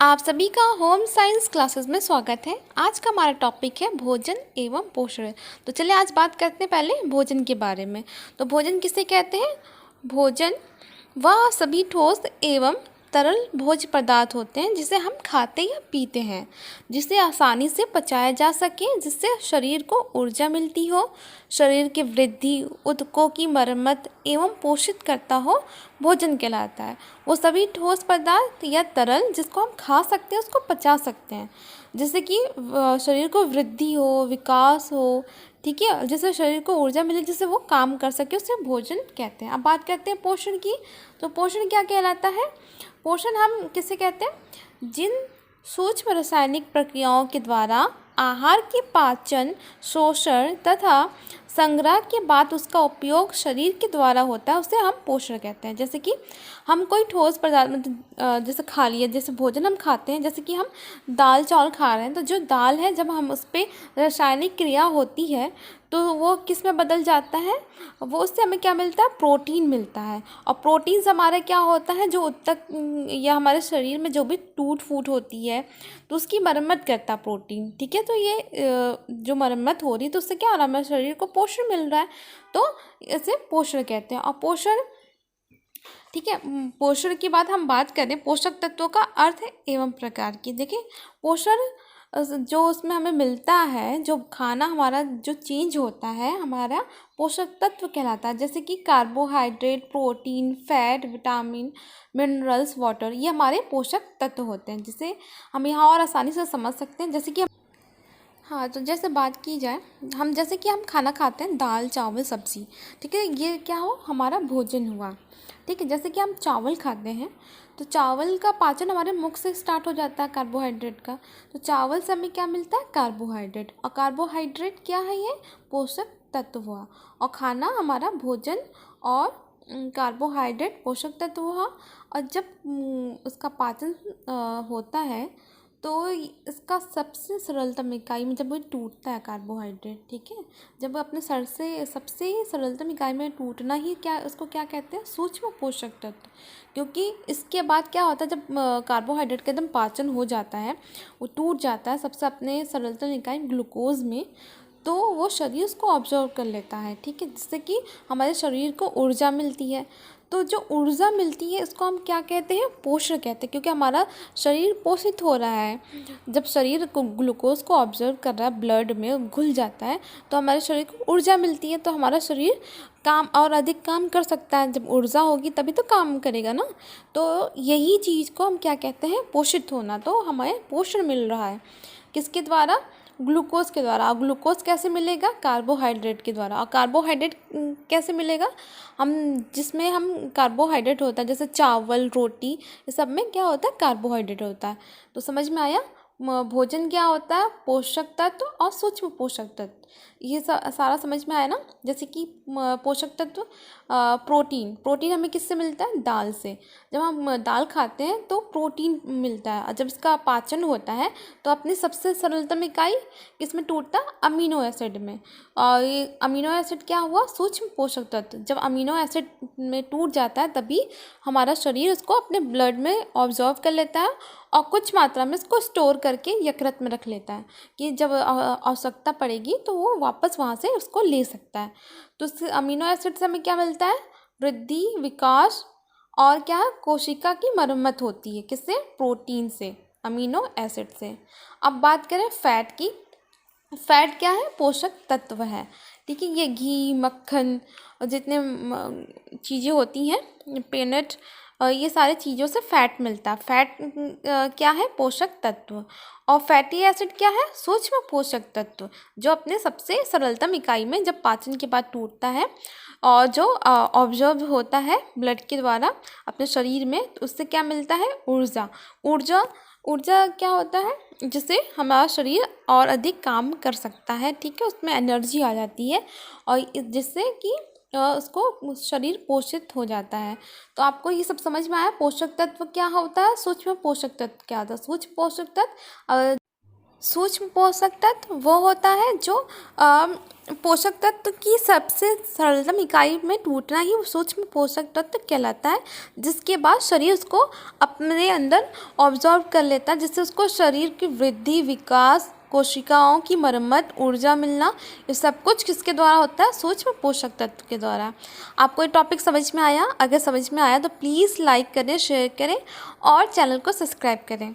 आप सभी का होम साइंस क्लासेस में स्वागत है। आज का हमारा टॉपिक है भोजन एवं पोषण। तो चलिए आज बात करते हैं पहले भोजन के बारे में। तो भोजन किसे कहते हैं? भोजन वह सभी ठोस एवं तरल भोज्य पदार्थ होते हैं जिसे हम खाते या पीते हैं, जिसे आसानी से पचाया जा सके, जिससे शरीर को ऊर्जा मिलती हो, शरीर की वृद्धि, ऊतकों की मरम्मत एवं पोषित करता हो, भोजन कहलाता है। वो सभी ठोस पदार्थ या तरल जिसको हम खा सकते हैं, उसको पचा सकते हैं, जिससे कि शरीर को वृद्धि हो, विकास हो, ठीक है, जिससे शरीर को ऊर्जा मिले, जिससे वो काम कर सके, उसे भोजन कहते हैं। अब बात करते हैं पोषण की। तो पोषण क्या कहलाता है? पोषण हम किसे कहते हैं? जिन सूक्ष्म रासायनिक प्रक्रियाओं के द्वारा आहार के पाचन, शोषण तथा संग्रह के बाद उसका उपयोग शरीर के द्वारा होता है, उसे हम पोषण कहते हैं। जैसे कि हम कोई ठोस पदार्थ जैसे खा लिया, जैसे भोजन हम खाते हैं, जैसे कि हम दाल चावल खा रहे हैं, तो जो दाल है जब हम उस पर रासायनिक क्रिया होती है तो वो किस में बदल जाता है? वो उससे हमें क्या मिलता है? प्रोटीन मिलता है। और प्रोटीन हमारा क्या होता है? जो ऊतक या हमारे शरीर में जो भी टूट फूट होती है तो उसकी मरम्मत करता है प्रोटीन, ठीक है। तो ये जो मरम्मत हो रही है तो उससे क्या हो रहा है? हमारे शरीर को पोषण मिल रहा है, तो इसे पोषण कहते हैं। और पोषण, ठीक है, पोषण की हम बात करें, पोषक तत्वों का अर्थ एवं प्रकार की। देखिए पोषण जो उसमें हमें मिलता है, जो खाना हमारा जो चेंज होता है, हमारा पोषक तत्व कहलाता है। जैसे कि carbohydrate, protein, fat, vitamin, minerals, water, ये हमारे पोषक तत्व होते हैं, जिसे हम यहाँ और आसानी से समझ सकते हैं। जैसे कि हाँ, तो जैसे बात की जाए, हम जैसे कि हम खाना खाते हैं, दाल चावल सब्ज़ी, ठीक है, ये क्या हो? हमारा भोजन हुआ, ठीक है। जैसे कि हम चावल खाते हैं तो चावल का पाचन हमारे मुख से स्टार्ट हो जाता है, कार्बोहाइड्रेट का। तो चावल से हमें क्या मिलता है? कार्बोहाइड्रेट। और कार्बोहाइड्रेट क्या है? ये पोषक तत्व हुआ। और खाना हमारा भोजन और कार्बोहाइड्रेट पोषक तत्व हुआ। और जब उसका पाचन होता है तो इसका सबसे सरलतम इकाई में जब वो टूटता है कार्बोहाइड्रेट, ठीक है, जब अपने सर से सबसे सरलतम इकाई में टूटना ही क्या, उसको क्या कहते हैं? सूक्ष्म पोषक तत्व। क्योंकि इसके बाद क्या होता है? जब कार्बोहाइड्रेट का एकदम पाचन हो जाता है, वो टूट जाता है सबसे अपने सरलतम इकाई ग्लूकोज में, तो वो शरीर उसको ऑब्जर्व कर लेता है, ठीक है, जिससे कि हमारे शरीर को ऊर्जा मिलती है। तो जो ऊर्जा मिलती है इसको हम क्या कहते हैं? पोषण कहते हैं, क्योंकि हमारा शरीर पोषित हो रहा है। जब शरीर को ग्लूकोज को ऑब्जर्व कर रहा है, ब्लड में घुल जाता है, तो हमारे शरीर को ऊर्जा मिलती है, तो हमारा शरीर काम और अधिक काम कर सकता है। जब ऊर्जा होगी तभी तो काम करेगा ना। तो यही चीज़ को हम क्या कहते हैं? पोषित होना। तो हमें पोषण मिल रहा है किसके द्वारा? ग्लूकोज के द्वारा। और ग्लूकोज कैसे मिलेगा? कार्बोहाइड्रेट के द्वारा। और कार्बोहाइड्रेट कैसे मिलेगा? हम जिसमें हम कार्बोहाइड्रेट होता है, जैसे चावल, रोटी, ये सब में क्या होता है? कार्बोहाइड्रेट होता है। तो समझ में आया? भोजन क्या होता है? पोषक तत्व और सूक्ष्म पोषक तत्व, ये सारा समझ में आया ना। जैसे कि पोषक तत्व, प्रोटीन, प्रोटीन हमें किससे मिलता है? दाल से। जब हम दाल खाते हैं तो प्रोटीन मिलता है, और जब इसका पाचन होता है तो अपनी सबसे सरलतम इकाई किसमें टूटता है? अमीनो एसिड में। और ये अमीनो एसिड क्या हुआ? सूक्ष्म पोषक तत्व। जब अमीनो एसिड में टूट जाता है तभी हमारा शरीर उसको अपने ब्लड में ऑब्जर्व कर लेता है और कुछ मात्रा में इसको स्टोर करके यकृत में रख लेता है, कि जब आवश्यकता पड़ेगी तो वो वापस वहाँ से उसको ले सकता है। तो इस अमीनो एसिड से हमें क्या मिलता है? वृद्धि, विकास, और क्या है? कोशिका की मरम्मत होती है। किससे? प्रोटीन से, अमीनो एसिड से। अब बात करें फैट की। फैट क्या है? पोषक तत्व है, ठीक है। ये घी, मक्खन और जितने चीज़ें होती हैं, पेनट, ये सारी चीज़ों से फैट मिलता है। फैट क्या है? पोषक तत्व। और फैटी एसिड क्या है? सूक्ष्म पोषक तत्व, जो अपने सबसे सरलतम इकाई में जब पाचन के बाद टूटता है और जो ऑब्जर्व होता है ब्लड के द्वारा अपने शरीर में, तो उससे क्या मिलता है? ऊर्जा। ऊर्जा, ऊर्जा क्या होता है? जिससे हमारा शरीर और अधिक काम कर सकता है, ठीक है, उसमें एनर्जी आ जाती है, और जिससे कि उसको शरीर पोषित हो जाता है। तो आपको ये सब समझ में आया? पोषक तत्व क्या होता है, सूक्ष्म पोषक तत्व क्या होता है? सूक्ष्म पोषक तत्व, सूक्ष्म पोषक तत्व वो होता है जो पोषक तत्व की सबसे सरलतम इकाई में टूटना ही सूक्ष्म पोषक तत्व कहलाता है, जिसके बाद शरीर उसको अपने अंदर ऑब्जॉर्व कर लेता है, जिससे उसको शरीर की वृद्धि, विकास, कोशिकाओं की मरम्मत, ऊर्जा मिलना, ये सब कुछ किसके द्वारा होता है? सूक्ष्म पोषक तत्व के द्वारा। आपको ये टॉपिक समझ में आया? अगर समझ में आया तो प्लीज़ लाइक करें, शेयर करें और चैनल को सब्सक्राइब करें।